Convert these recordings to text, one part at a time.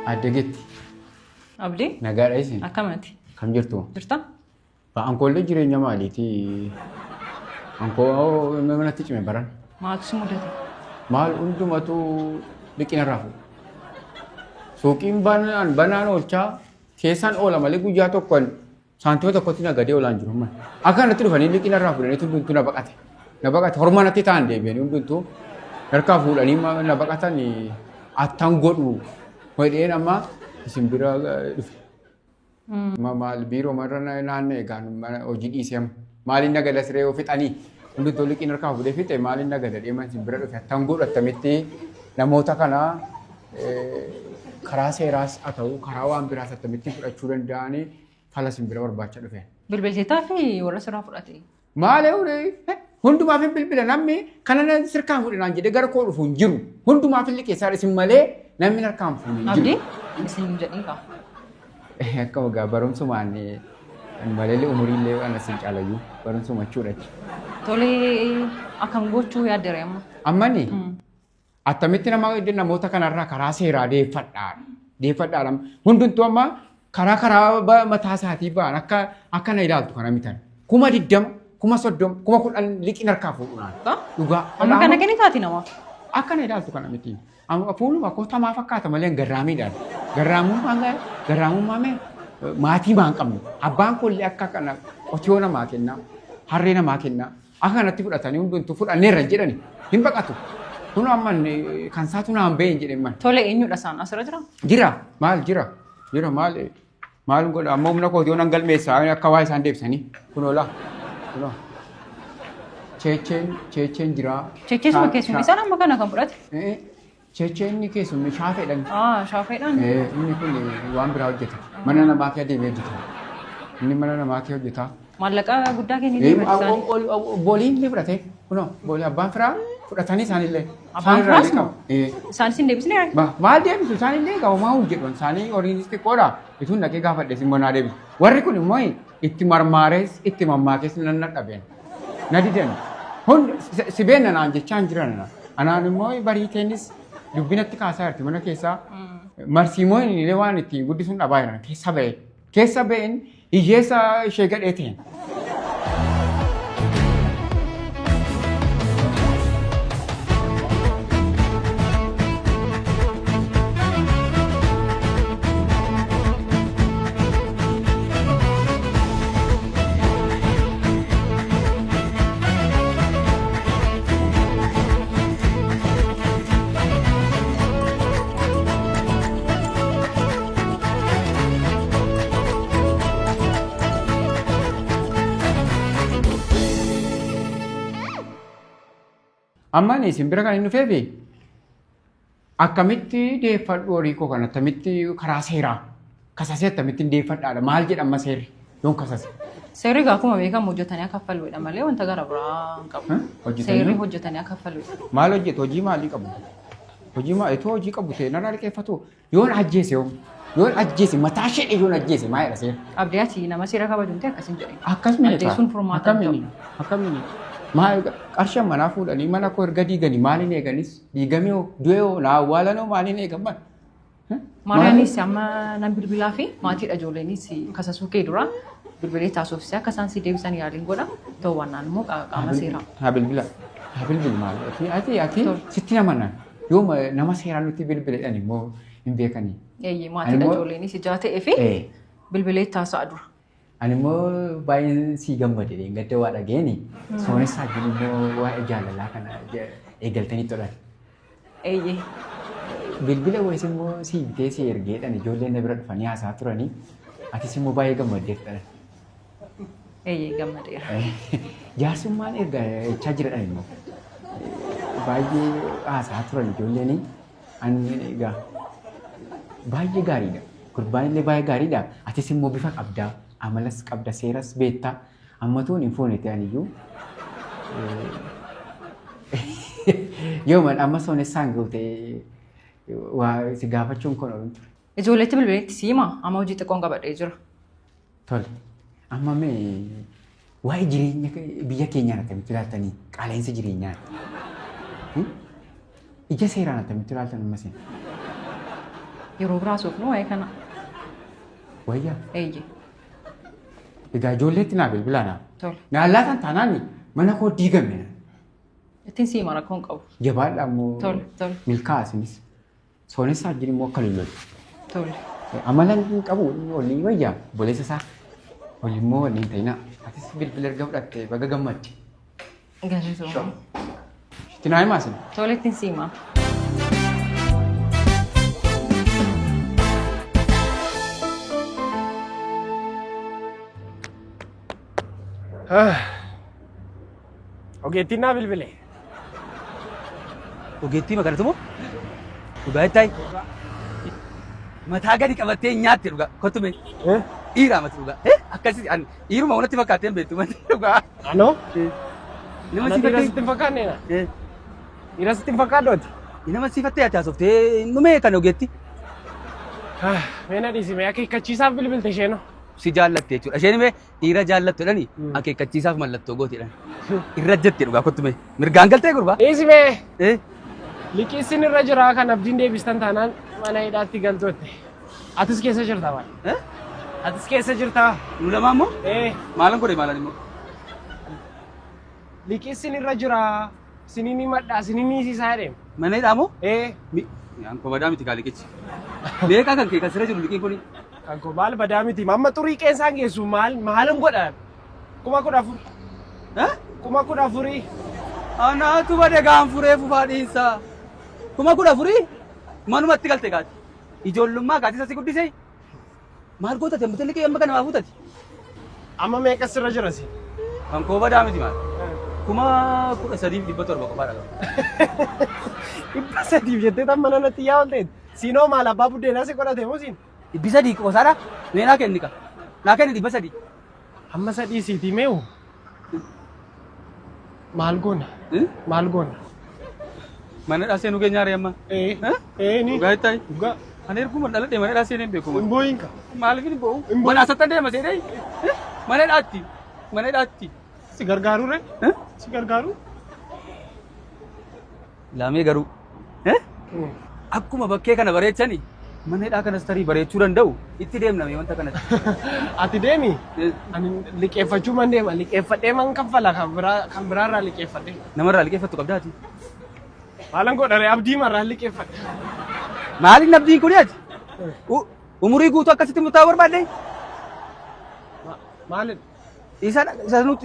Addeegetti. Abdii? Nagaadha isin. Akkamati? Kam jirtu? Jirta? Ankoollee jireenya maaliiti? Ankoo manatti cime baran. Maaltu si mudate? Maal hundumatu liqina raafu. Suuqiin banaan oolchaa keessaan oola malee guyyaa tokkoon saantima tokkotti nagadee oolaan jiru. Akkanatti dhufanii liqina raafu jedhanii hundumtuu na baqate. Na baqate hormanatti ta'an deebi'anii hundumtuu harkaa fuudhanii na baqatan attan godhu. Hodheen amma isin bira dhufe. Maal biiroo marra naannoo eegaan hojii dhiisee maaliin nagada siree fixanii hundumtuu liqina harkaa fuudhee fixe maaliin nagada deeman isin bira dhufe attan godhu attamitti namoota kanaa karaa seeraas haa ta'u karaa waan biraas attamitti fudhachuu danda'anii fala isin bira barbaacha dhufe. Bilbilteetaa fi warra sirraa fudhate. Maalee hundumaaf hin bilbila namni kana sirkaan fuudhinaan jedhee gara koo dhufu hin jiru. Hundumaaf hin liqeessaa isin malee namni harkaan fuudhu hin jiru. Abdii? Isin jedhin qaba. Akka waggaa barumsumaan malee umuriillee waan isin caalayyuu barumsuma jechuudha. Tolee akkam gochuu yaaddeera amma? Ammani attamitti namoota kanarraa karaa seeraa deeffadhaadha. Hundumtuu amma karaa mataa isaatii ba'an akka na ilaaltu kana mitan. 20,000 30,000 10,000 liqina harkaa fuudhuudhaan. Dhugaa. Amma kana kenni taati nama? Akka na ilaaltu kana miti. Fuuluma kootamaa fakkaata malee garraamiidhaan. Garraamummaa maatii maan qabnu. Abbaan kunillee akka kana qotiyoo namaa kenna. Harree namaa kenna. Akka kanatti fudhatanii hundumtuu fudhanneerra jedhani hin baqatu. Kun amma kan isaatu naan baheen jedhee maal. Tole eenyudha isaan asirra jira? Jira maal jira maal godha amma humna kootiyoo nan galmeessaa akka waa isaan deebisanii kunoolaa. Cheecheen jira. Cheecheesuma keessumni isaan amma kana kan fudhate? Cheecheenni keessumni shaafeedhaan. Shaafeedhaan? Inni kun waan biraa hojjeta. Mana namaa kee adeemee hojjeta. Inni mana namaa kee hojjeta. Maallaqa guddaa kennanii fudhate booliin illee fudhate. Kunoo boolii abbaan firaa fudhatanii isaanillee. Abbaan firaas moo? Isaanis hin deebisne? Maal deebisu isaanillee gahumaa hojjedhu isaanii horiinis xiqqoodha. Ituun dhaqee gaafadhe simmoo naa deebisu. Warri kun immoo itti marmaarees itti mammaakees nan nadhabeen. Na didan. Si beena naan jechaan jiran. Anaan immoo barii teenis dubbinatti kaasaa jirti mana keessaa. Marsiimoon illee waan itti guddisuun dhabaa jiran keessa ba'e. Keessa ba'een hiyyeessa ishee gadhee ta'een. Amma isin bira kan inni dhufeefi akkamitti deeffadhu horii koo kan akkamitti karaa seeraa kasasee akkamitti deeffadhaadha maal jedhama seerri yoon kasase. Seerri akkuma beekamu hojjetanii akka falluudha malee wanta gara biraa hin qabu. Seerri hojjetanii akka falluudha. Maal hojjetu hojii maalii qabu? Hojii maalii hojii qabu ta'e narraa liqeeffatu yoon ajjeese mataa ishee yoon ajjeese maal jedha seerri. Abdii ati nama seera kabajumte akkasin jedhee. Akkasuma Addeessuun furmaata akkamiin maal qarshii manaa fuudhanii mana koo erga diiganii maaliin eeganis diigamee du'ee naa awwaalanoo maaliin eegaman. Maaraanis amma nan bilbilaa fi maatiidha ijoolleenis kasasuu kee dura bilbilee taasofsee akka isaan si deebisan yaaliin godha ta'uu waannaan immoo qaama seeraa. Haa bilbila maal ati sitti namannan yoo nama seeraa nuti bilbileedhaan immoo hin beekanii. Eeyyee maatiidha ijoolleenis ijaa ta'ee fi bilbilee taasa'a dura. Ani immoo baay'een sii gammadee gadda waa dhageeni. Sooressaa jiru immoo waa'ee jaalalaa kana eegaltanii tolan. Eeyyee. Bilbila wayis immoo sii bitee sii ergeedhaan ijoolleen na bira dhufanii haasaa turanii atis immoo baay'ee gammaddeettadha. Eeyyee gammadeera. Jaarsummaan erga jechaa jiradhaan immoo baay'ee haasaa turan ijoolleen ani egaa baay'ee gaariidha. Gurbaan illee baay'ee gaariidha. Atis immoo bifa qabdaa. Amalas qabda seeras beektaa ammatuun hin fuune ta'an iyyuu yoo man amma soonessaan ga'u ta'e waa si gaafachuun kun oolun ture. Ijoolleetti bilbileetti siima amma hojii xiqqoon qabadhee jira. Tole amma waa'ee jireenya biyya keenyaan akkamitti ilaaltanii qaala'insa jireenyaa ija seeraan akkamitti ilaaltan ammas yeroo biraa soofnu waa'ee kana. Wayyaa. Eeyyee. Egaa ijoolleetti naa bilbilaana. Tole. Naallaataan taanaan mana koo diigame. Ittiin siima rakkoon qabu. Jabaadhaa immoo Tole tole. milkaa'asinis. Soonessaa jiru immoo akka lollotu. Tole. Amalan qabu olii wayyaa boleessa isaa. Olii immoo waliin ta'inaa. Atis bilbila erga fudhattee baga gammadde. Galatoo. Itti naa himaasin. Tole ittiin siima. Ogeettiin naa bilbile. Ogeettii magaalatu moo? Dhugaa itti mataa gadi qabattee nyaatte dhugaa kottume. Dhiiraa mati dhugaa. Akkasii dhiiruma wanatti fakkaattee hin beektu mati dhugaa. Anoo? Nama Dhiira sitti hin fakkaanne na? Dhiira sitti hin fakkaaddooti? Nama siifattee ati haasoftee numee kan ogeetti. Meena dhiisime akeekkachiisaaf bilbilte isheenoo. Si jaallatte jechuudha. Isheen immoo dhiira jaallattuudhani akeekkachiisaaf mallattoo gootiidhaan. Irra jettee dhugaa kottume. Mirgaan galtee gurbaa. Dhiisime liqiisin irra jira kan abdiin deebistan taanaan mana hidhaatti galtootte. Atis keessa jirta waan. Atis keessa jirta. Nu lamaa immoo? Maalan godhe maalan immoo? Liqiisin irra jira. Sinini madhaa sinini siisaa jedhame. Mana hidhaa moo? Yaan koo badaa miti kaa liqichi. Beekaa kan kee kan sirra jiru liqiin kuni. Kan koo maal badaa miti. Mamma xurii qeensaan geessu maalan godhan? 14,000. 14,000. Anaatu bade gaan furee fufaa dhiinsaa. 14,000 manumatti galte kaati. Ijoollummaa kaati isa si guddisee. Maal goota jambite liqii amma kana maa fuutati? Amma meeqa sirra jira si? Kan koo badaa miti maal? 13,700 qofaadha. 300 jettee tan mana natti yaa olteet. Siinoo maal abbaa buddeenaa si godhate moo siin? 300 qosaadha. Mee naa kenni ka. Naa kenni 300. Amma sadii siitii mee'u? Maal goona? Maal goona? Mana dhaa seenuu keenya haree amma. Ni. Dhugaa itti Dhugaa. Ani erguma dhaladhee mana dhaa seenee hin beeku. Hin boo'inka. Maaliif hin boo'u? Mana asattan deema seenee. Mana dhaatti. Mana dhaatti. Si gargaaru ree? Si gargaaru? Laamee garuu. Akkuma bakkee kana bareechani mana hidhaa kanas tarii bareechuu danda'u itti deemname wanta kanatti. Ati deemi? Ani liqeeffachuu man deema. Liqeeffadhee man kaffala kan biraarraa liqeeffadhe. Namarraa liqeeffattu qabdaati. Maalan godhare abdii marraa liqeeffadhe. Maaliin abdiin kuni ati? Umurii guutuu akkasitti murtaa'uu barbaadde? Maalin?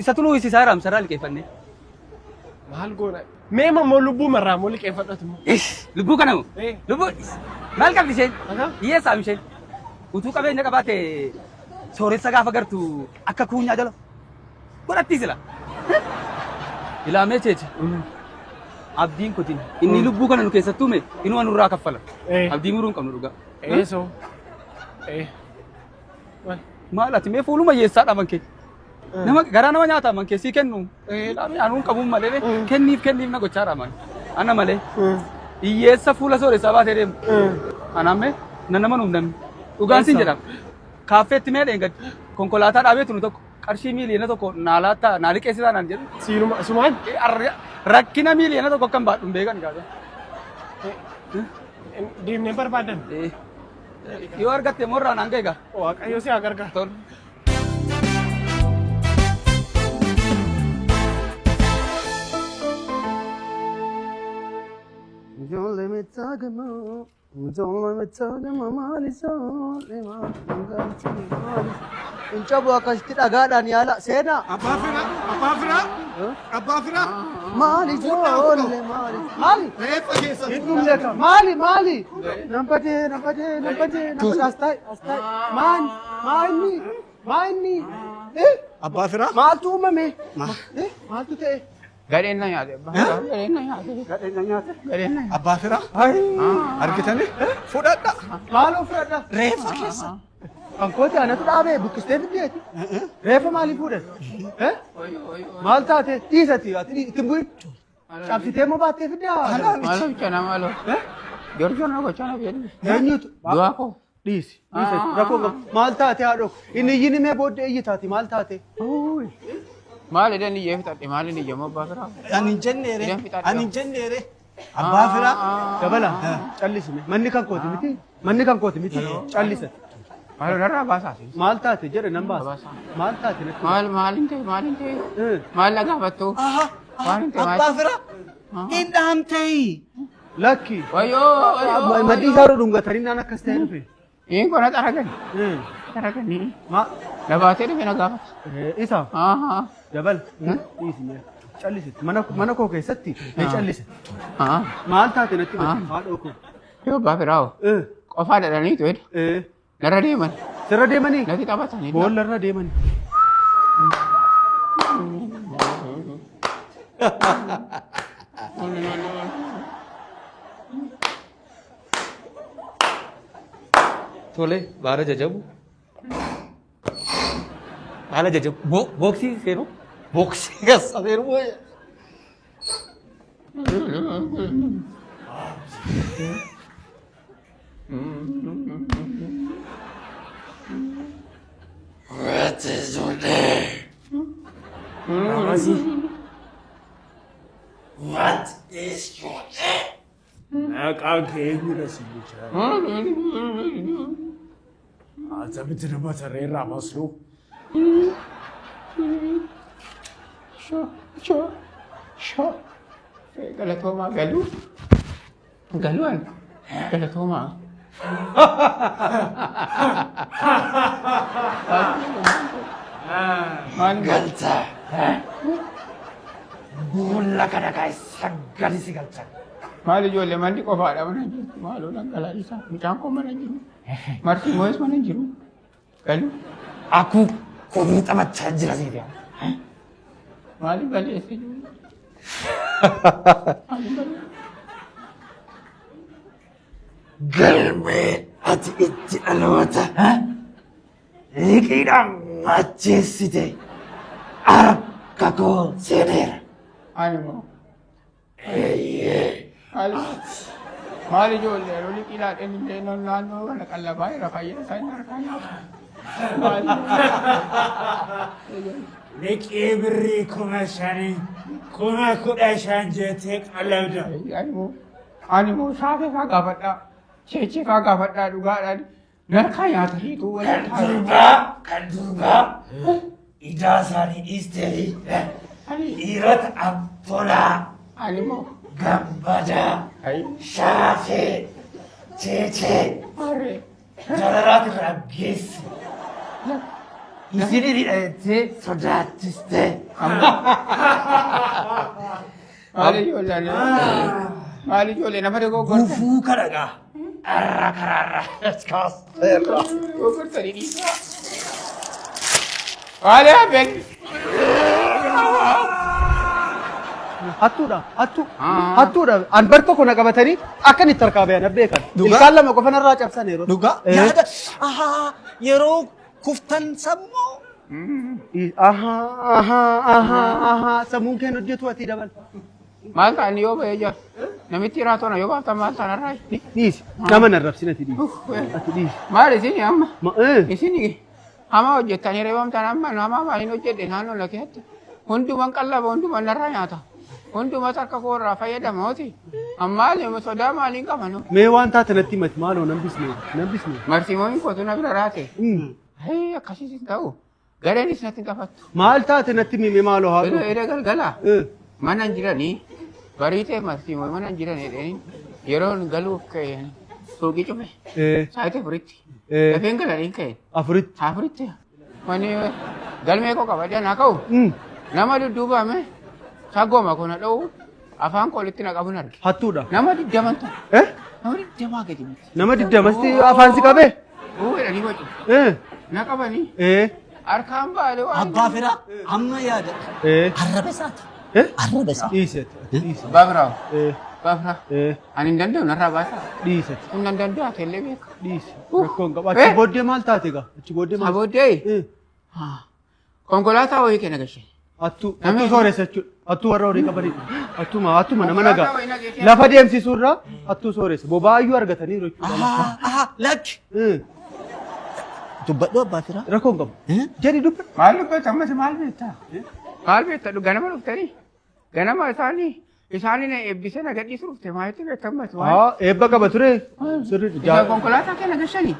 Isatu nuu isisaa raamsarraa liqeeffanne. Maal goona? Mee mammoo lubbuu marraa moo liqeeffadhatu moo? Lubbuu kana moo? Lubbuu maal qabdi isheen? Akka? Hiyyeessaam isheen. Utuu qabeenya qabaate sooressa gaafa gartu akka kuunyaa jala godhatti sila. Ilaamee cheeche. Abdiin kutin inni lubbuu kana nu keessattuu mee inuma nurraa kaffala. Abdii muruu hin qabnu dhugaa. So. Maal ati mee fuuluma hiyyeessaadha mankee? Nama garaa nama nyaataa mankee sii kennu. Anuun qabuun malee kenniif na gochaadha man. Ana malee. Hiyyeessa fuula sooressaa baatee deemu. Anaamee nama nuuf namni. Dhugaan siin jedhama. Kaaffeetti mee dheengaddi. Konkolaataa dhaabeetu nu tokko qarshii miiliyoona tokko naalaattaa naaliqeessisaa naan jedhu. Siinuma sumaan? Rakkina miiliyoona tokko kan baadhu hin beekan gaasa. Deemnee barbaadan? Yoo argatte morraan hanga egaa. Waaqayyo si haa gargaaru. Tolu. Ijoollee miidhagamoo, ijoollee miidhagamoo maali ijoollee maali? Incabu akkasitti dhagaadhaan yaala seenaa. Abbaa firaa? Maali ijoollee maali? Maali? Reeffa keessa. Maali? Nampatee. Astai. Maani? Abbaa firaa? Maaltu uumame? Maaltu ta'e? Gadheen na nyaate. Gadheen na nyaate. Abbaa firaa? Argitanii? Fudhadha. Maaloo fudhadha? Reeffa keessa. Ankooti anatu dhaabee bukkistee fiddeeti. Reeffa maalii fuudhan? Maal taate? Dhiisati ittiin bu'in. Cabsitee moo baattee fiddaa? Maaloo bichaana maaloo. Jorjoon gochaana beelli. Eenyutu? Du'aa koo. Dhiisi. Rakkoo qabu. Maal taate haadho? Inni iyyiin mee booddee iyyi taati maal taate? Maal edeen iyyee fixadhe maaliin iyyamoo abbaa firaa? Ani hin jenneere. Abbaa firaa dabala callisime. Manni kan kooti miti. Manni kan kooti miti. Callisa. Maal narraa baasaa? Maal taate jedhe nan baasa. Maal taate natti. Maaliin ta'e? Maal na gaafattu? Maaliin ta'e? Abbaa firaa. Hin dhaamtee. Lakki. Wayyoo. Maddii isaa dhungatanii naan akkas ta'e dhufe. Inni kun xaraganii. Dabaatee dhufe na gaafata. Isa. Dabal. Dhiisime. Callisitti. Mana koo keessatti ni callise. Maal taate natti haadhoo koo. Yoo abbaa firaa qofaa dhadhaniitu jedha. Narra deeman. Sirra deemanii? Natti taphatanii. Boollarra deemanii. Tole, baala jajabu. Baala jajabu. Boksii seenu? Boksii keessa seenu mooyya. What is your name? Ramasi. What is your name? Maqaan kee eenyudha si jecha. Asamitti nama tarreerraa masluu. Galatoomaa galuu. Galuun galatoomaa. Galta. Boolla kana keessa gadi si galcha. Maal ijoollee manni qofaadha mana jiru. Maaloo dhangalaa'isaa. Mucaan koo mana jiru. Marti moo'es mana jiru. Galuu. Aku kophee taphachaa jira seetii. Maaliif balleesse jiru? Galmee ati itti dhaloota liqiidhaan macheessite harka koo seeneera. Ani moo? Maal ijoollee yeroo liqiidhaan eenyullee naannoo kana qallabaa irra fayyada isaa hin argaa. Liqii birrii 5,000 10,000 jettee qalabda. Ani moo shaafee faa gaafadhaa. Cheechee faa gaafadhaa dhugaadhaan. Narkaa nyaata hiituu Kan durbaa idaa isaanii dhiisteefi dhiirota abbolaa ani moo gammadaa shaafee cheechee jalaraatu raggeessi. Isin hidhatee sodaachistee. Maal ijoollee nama dogoggortan. Gufuu kadhagaa. Arra karaarra. Dogoggortanii dhiisaa. Maal yaabeen? Hattuudha. Hattuudha. An bar tokko na qabatanii akkan itti harkaa bayan beekan. Ilkaan lama qofa narraa cabsan yeroo. Dhugaa? Yaada. Yeroo kuftan sammuu. Sammuun keen hojjetu ati dabal. Maal ta'an yoo ba'ee jira? Namichi hiraatona yoo baaftan maal ta'an irraa? Dhiisi. Nama narrabsin ati dhiisi. Ati dhiisi. Maal isin amma? Isin hamaa hojjettanii reebamtan amma namaa maaliin hojjedhe naannoo lakeetti? Hundumaan qallaba hundumaan narraa nyaata. Hundumaa harka koo irraa fayyadamooti. Ammaal sodaa maaliin qabanu? Mee waan taate natti himati maaloo nan bisnee. Marsiimoon kootu na bira raate. Akkasiis hin ta'u. Gareenis natti hin qabattu. Maal taate natti himee maaloo haadhu? Edda galgalaa. Mana hin jiranii bariitee marsiimoon mana hin jiran jedhanii yeroon galuuf ka'een suuqii cufe. Saayitii afuritti. Dafeen galaniin ka'een. Afuritti. Wani galmee koo qabadee naa ka'u. Nama dudduubame sagooma kuna dha'u afaan koo walitti na qabuun arge. Hattuudha. Nama 20 ta'u. Nama 20 gadi miti. Nama 20 afaan si qabee? Jedhanii wacu. Na qabanii. Harkaan baalee waan. Abbaa firaa amma yaada. Arraba isaati. Arraba isaa. Dhiisati. Baabraa. Ani hin danda'u narraa baasaa. Dhiisati. Kun nan danda'a teellee beeka. Dhiisi. Rakkoon qaba. Achi booddee maal taate egaa? Achi booddee maal? Booddee. Konkolaataa wayii kenna gashee. Attuu sooressa jechuudha. Attuu warra horii qabanidha. Attuma nama nagaa. Lafa deemsisuurraa attuu sooressa. Bobaayyuu argataniiru jechuudha. Lakki. Dubbadhu abbaa firaa. Rakkoon qabu. Jedhi dubbe. Maal dubbata ammas maal beektaa? Maal beektaa ganama dhuftanii ganama isaanii Isaaniin eebbisee nagadhiisu dhufte maalitti beekamas waan. Eebba qaba ture. Sirri Isa konkolaataa kee nagashanii.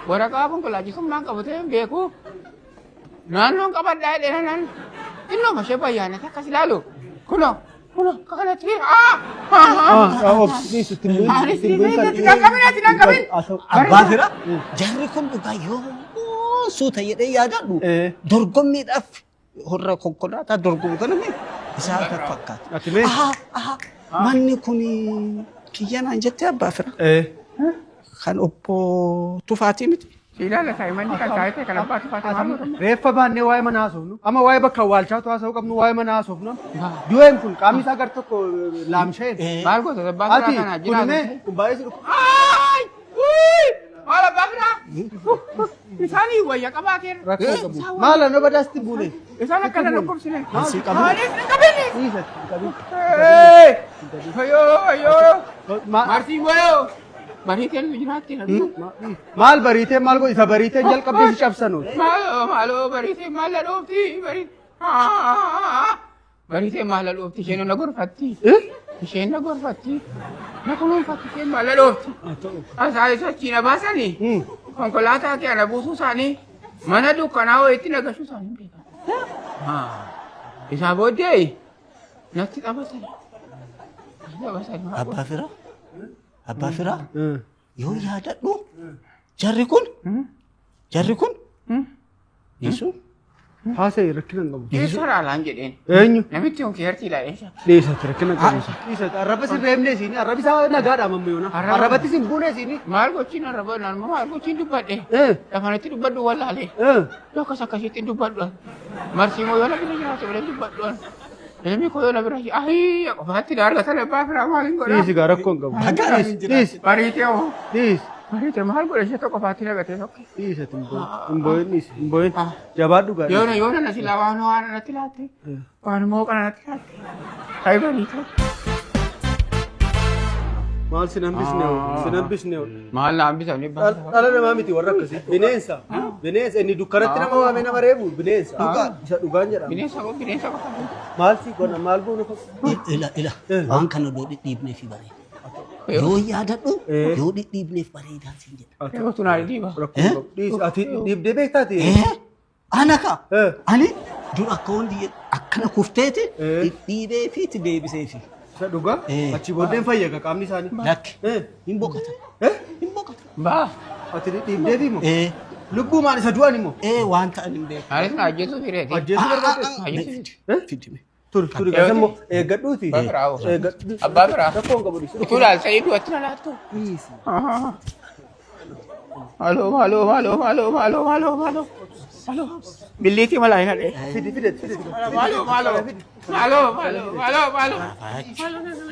Waraqaa konkolaachisummaan qabatee hin beeku. Naannoon qabadhaa jedhee naan xinnoo mashee bayyaanata akkas ilaalu. Kunoo kanatti Abbaa fira jarri kun dhugaa yoo suuta jedhee yaadadhu dorgommiidhaaf horra konkolaataa dorgomu kana isaan kan fakkaatu. Manni kun kiyyanaan jettee abbaa fira. Kan obbo Tufaatii miti. Ilaala saayimanni kan taa'ee kan abbaa Tufaatii maal Reeffa baannee waa'ee mana haasofnu. Amma waa'ee bakka awwaalchaatu haasa'uu qabnu waa'ee mana haasofnu. Du'een kun qaamni isaa gar tokko laamshee. maal goota abbaa Tufaatii Ati kana kunimee jiraatu. kun baay'ee si dhufu. Maal abbaa biraa? Isaanii wayya qabaa keera. Rakkoo qabu. Maal anoo badaasti buune. Isaan akkana lakkoofsine. Asii qabu. Maalis ni qabine. Dhiisatti qabu. Ayyoo. Martiin goyoo. Bariiteen jiraatti na Maal bariitee maal godhu isa bariitee jalqabdee si cabsanu. maaloo bariiteen maal la dhoofti bariiteen maal la dhoofti isheen na gorfatti isheen na gorfatti na kunuunfatti isheen maal la dhoofti asaa sochii na baasanii konkolaataa kee ana buusuu isaanii mana dukkanaa wayiitti nagashuu isaanii beekan isaa booddee natti taphatanii Abbaa fira. Abbaa fira yoo yaadadhu jarri kun dhiisu. Haasa'e rakkina hin qabu. Dhiisuu raalaan jedheen Eenyu? namichi kun keertii laadheessa. Dhiisatti rakkina hin qabu. Dhiisatti arraba si reebnee siini arrabi isaa nagaadha mammayyoona. Arrabatti si buunee siini. Maal gochiin arraba naannoo maal gochiin dubbadhe lafanatti dubbadhu wallaalee yookas akkasitti dubbadhu marsii moo yoo na bira jiraate waliin dubbadhu ilmi koo yoo na bira ahii qofaatti na argatan abbaa firaa maaliin godha. Dhiisi gaa rakkoo hin qabu. Dhiisi. Bariitee hoo Dhiisi. bariitee maal godha ishee tokko qofaatti nagatee tokko. Dhiisatti hin boo'in dhiisi hin boo'in jabaadhu gaa. Yoo na silaa waan natti laatte waan moo kana natti laatte hayi bariitee. Maal si hambisne Maal na hambisanii Dhala namaa miti warra akkasii. Bineensa. Bineensa inni dukkanatti nama waamee nama reebu bineensa. Isa dhugaan jedhama. bineensa qofa. Maal si godha maal goona Ila waan kana yoo dhidhiibneef bareeda. Yoo yaadadhu yoo dhidhiibneef bareedaa siin jedha. Yoo tunaa dhiiba. rakkoo hin qabu. Dhiisi ati dhiibdee beektaati. Ana ka ani dur akka hundi akkana kufteeti dhidhiibee fi itti deebisee fi. Isa dhugaa achi booddeen fayyada qaamni isaanii. Lakki hin boqotan. Hin boqotan. Baa. Ati dhiibdeefi moo? Lubbuu maan isa du'an immoo? Waan ta'an hin beeku. Haalis na ajjeesuu fireeti. Ajjeesuu barbaade. Fidime. Turi gasa immoo eeggadhuuti. Abbaa biraa. Rakkoo hin qabu dhiisi. Utuu laalsa iddoo itti na laattu. Dhiisi. Maaloo. Billiitii malaa hin hadhee. Fide. Maaloo.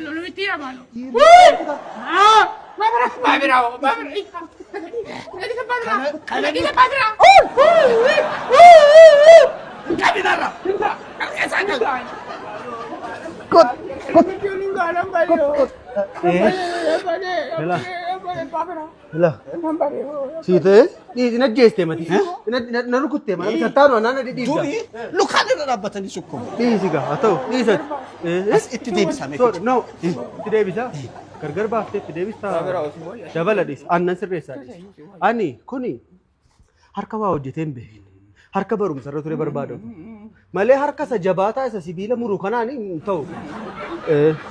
Namitti jira maaloo. Baabiraa. Kabinarra. Ila. Siitee dhiisi na jeestee mati. Na rukuttee mana bitattaan waan na dhidhiibda. Duri lukaan irra dhaabbatanii sukkumu. Dhiisi gaa haa ta'u dhiisati. As itti deebisame. No itti deebisa. Gargar baaftee itti deebistaa. Dabala dhiisi. Aannan sirreessaa dhiisi. Ani kuni harka waa hojjetee hin beekne. Harka barumsa irra ture barbaadamu. Malee harka isa jabaataa isa sibiila muru kanaan hin ta'u.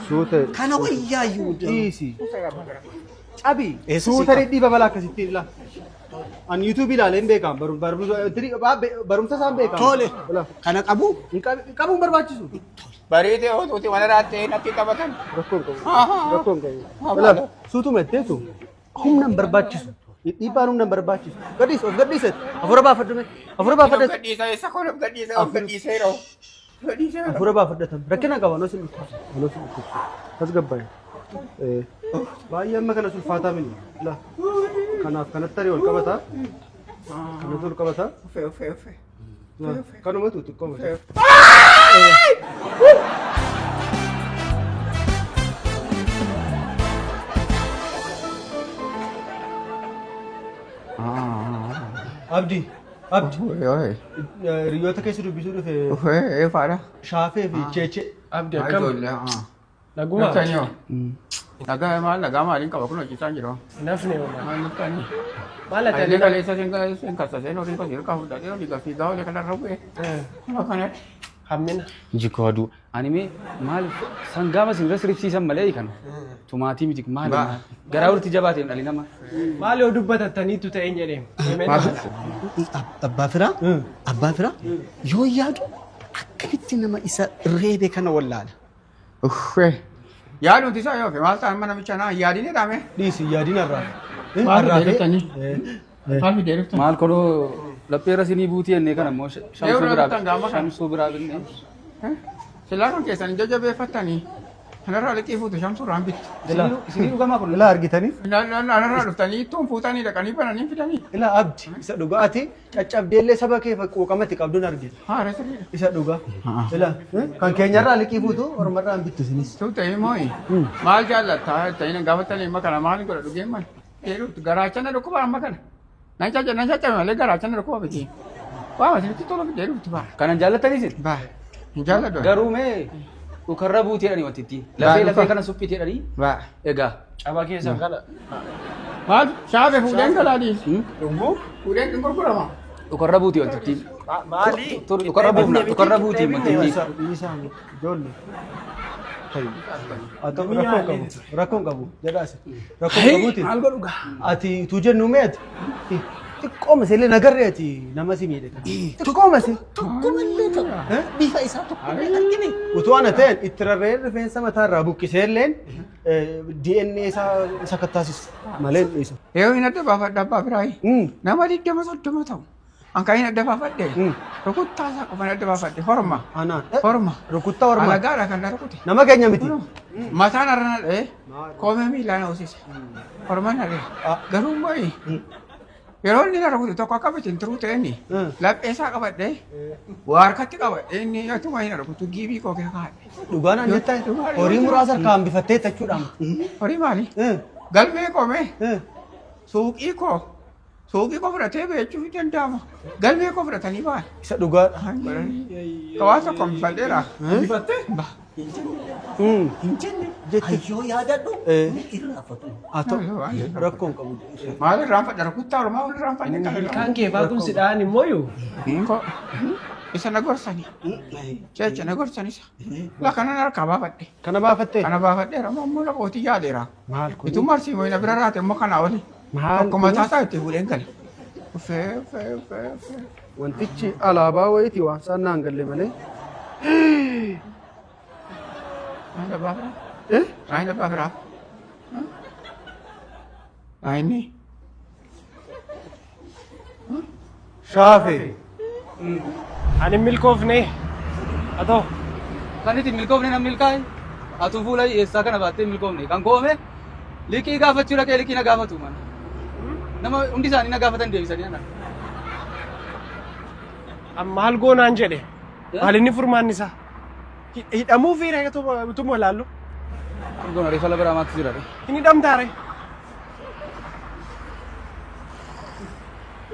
Suuta. Kana wayyaayyuu. Dhiisi. Cabii. Suuta dhidhiiba balaa akkasitti ila. Ani YouTube ilaalee hin beekamu barumsa isaan beekamu. Tole. Kana qabu. Qabuun barbaachisu. Bareedee otuuti wal irratti natti taphatan. Rakkoo hin qabu. Suutuma jetteetu humna hin barbaachisu. Dhiibbaan humna hin barbaachisu. Gadhiiset. Afura baafadhume. Gadhiisa isa kun gadhiisa yeroo. Afura baafadhatan. Rakkina qaba noo sin dhukkubsu. As gabbaa'e. Baay'ee amma kana sulfaataa mini. Kanaaf kanatti tarii ol qabataa. Kanatti ol qabataa. Kanumatu xiqqoo mata. Abdi. Hiriyoota keessa dubbisuu dhufe Faadha. shaafee fi cheechee Abdi akkam? Naguma. Naguma. Nagaa maal nagaa maaliin qaba kun hojjechaa jiru. Nafni wala. Maal nuffani? Maal ati Alee kaleessa sen kassaseen horii kosii hirkaa fudhatee horii gaffii gaa olee kana rabu'e. Kanatti. hammina. Jikooduu. Ani mee maal sangaama sin siribsiisan malee kan tumaatii miti maal garaa walitti jabaateen dhalli namaa. Maal yoo dubbatataniitu ta'een jedheen. Abbaa firaa? Abbaa firaa? Yoo yaadu akkamitti nama isa reebe kana wallaala. Yaaduuti isaa yoo fi maal ta'an mana micha naa yaadinee dhaame. Dhiisi yaadina irraa. Maal deebiftanii? Maal deebiftanii? Maal kodoo lapheera sinii buutii ennee kana immoo shamsuu biraa binnee. Silaa kan keessan jajjabeeffattanii kanarraa liqii fuutu shamsuu irraan bittu. Isinii dhugamaa kun Ilaa argitanii? Anarraa dhuftanii ittoon fuutanii dhaqanii bananii fidanii. Ilaa abdi isa dhugaati caccabdeellee saba kee quuqamatti qabduun argina. Haara sirriidha. Isa dhugaa. Ilaa kan keenyarraa liqii fuutu oromarraa hin bittu sinis. Tuu ta'ee moo'i maal jaallattaa ta'ina gaafatanii amma kana maal godha dhugeemman garaachana dhukkuba amma kana. Nan caccame malee garaachana dhukkuba biti. Waa masinitti tola fidee dhufti baa. kanan jaallattanii sin? Baa hin jaalladhu. Garuu mee dhukarra buutee dhanii wantitti lafee kana suphitee dhanii Baa. egaa Caba keessan kana. Maal shaafe fuudheen galaadhi. Fuudheen hin gurgurama. dhukarra buutii wantitti. Maali? Dhukarra buutii wantitti. Isaan ijoollee. Atoo rakkoon qabu jedhaas. Rakkoon qabuuti. Maal godhugaa? Ati tu jennu meeti. Xiqqooma seellee nagarree ati nama si miidhe. Xiqqooma se. Tokkomallee ta'u bifa isaa tokkollee argine. Utuu ana ta'een itti rarree rifeensa mataarraa buqqiseelleen DNA isaa sakattaasis malee hin dhiisu. Yoo hin adda baafadha abbaa biraayi. Nama 20 ta'u. Anka hin adda baafadhe. Rukuttaa isaa qofan adda baafadhe. Horma. Anaan. Horma. Rukuttaa hormaa. Alagaadha kan na rukute. Nama keenya miti. Mataan arrana dhee koomee miilaan hoosise. Horma na dhee. Garuu moo'i. Yeroo inni na rukute tokko akka bitin turuu ta'eenni. Laphee isaa qabadhee waa harkatti qabadhee inni atuma hin rukutu giibii koo kee kaadhe. Dhugaan an jettaa horii muraasa harkaan bifattee jechuudhaan. Horii maali? Galmee koomee. Suuqii koo. Suuqii koo fudhatee beechuu hin danda'ama. Galmee koo fudhatanii ba'an. Isa dhugaadha. Kawaa tokko bifadheera. Bifattee? Ayyoo yaadadhu irraafatu. Haa ta'u rakkoon qabu. Maal irraanfadha rukuttaa oromaa wal irraanfadhe kan Ilkaan kee faakuun si dha'an immoo yoo. isa na gorsani. Jecha na gorsani isa. La kana harkaa baafadhe. Kana baafattee? Kana baafadheera ammoo la qootii yaadeera. Maal kun? Itu marsi moo ina bira raate immoo kana oli. Maal Akkuma taataa itti fuudheen gale. Wantichi alaabaa wayiiti waan isaan naan galle malee. Maal baafraa? Maal baafraa? Ayni. Shaafee. Ani milkoofne. Atoo. Kan itti milkoofne nam milkaa'e atu fuula eessaa kana baattee milkoofne kan koome liqii gaafachuu dhaqee liqii na gaafatu man nama hundi isaanii na gaafatan deebisanii ana. Maal goonaan jedhe. Maal inni furmaanni isaa? Hidhamuu fi utuma ilaallu. Goona reefa labara maatti jira. Inni hidhamtaare.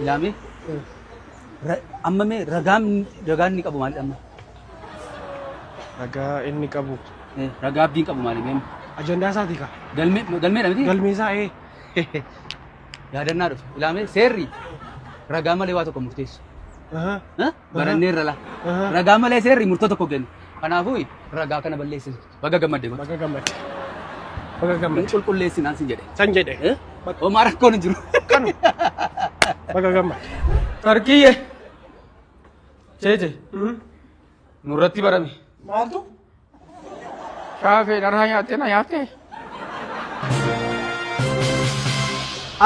Ilaami. Amma mee ragaan inni qabu maali amma? Ragaa inni qabu. Ragaa abdiin qabu maali beemu? Ajandaa isaatii ka. Galmeedha miti? Galmee isaa Yaadannaa dhufe. Ilaamee seerri ragaa malee waa tokko murteessu. Baranneerra la. Ragaa malee seerri murtoo tokko kennu. Kanaafuu ragaa kana balleessinu. Baga gammadde. Baga gammadde. Baga gammadde. Qulqulleessinaan sin jedhe. San jedhe. Homaa rakkoon hin jiru. Kanu. Baga gammadde. Tarkiyye. Cheche. Nurratti barame. Maaltu? Shaafee dharraa nyaattee na nyaattee.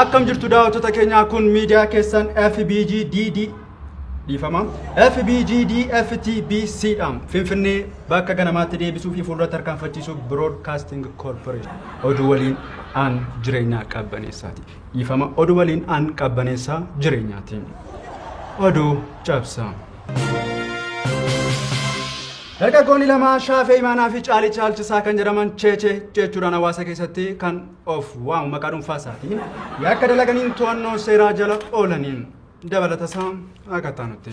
Akkam jirtu daawwattoota keenyaa kun miidiyaa keessan FBGDD dhiifama. FBGDFTBC dhaan Finfinnee bakka ganamaatti deebisuu fi fuuldura tarkaanfachiisuu Broadcasting Corporation oduu waliin aan jireenyaa qabbaneessaati. Dhiifama oduu waliin aan qabbaneessaa jireenyaati. Oduu cabsaa. Dargaggoonni lama Shaafee Imaanaa fi Caalii Caalchisaa kan jedhaman Cheechee jechuudhaan hawaasa keessatti kan of waamu maqaa dhuunfaa isaatiin yakka dalaganiin to'annoo seeraa jala oolaniin dabalata isaa akka taanutti.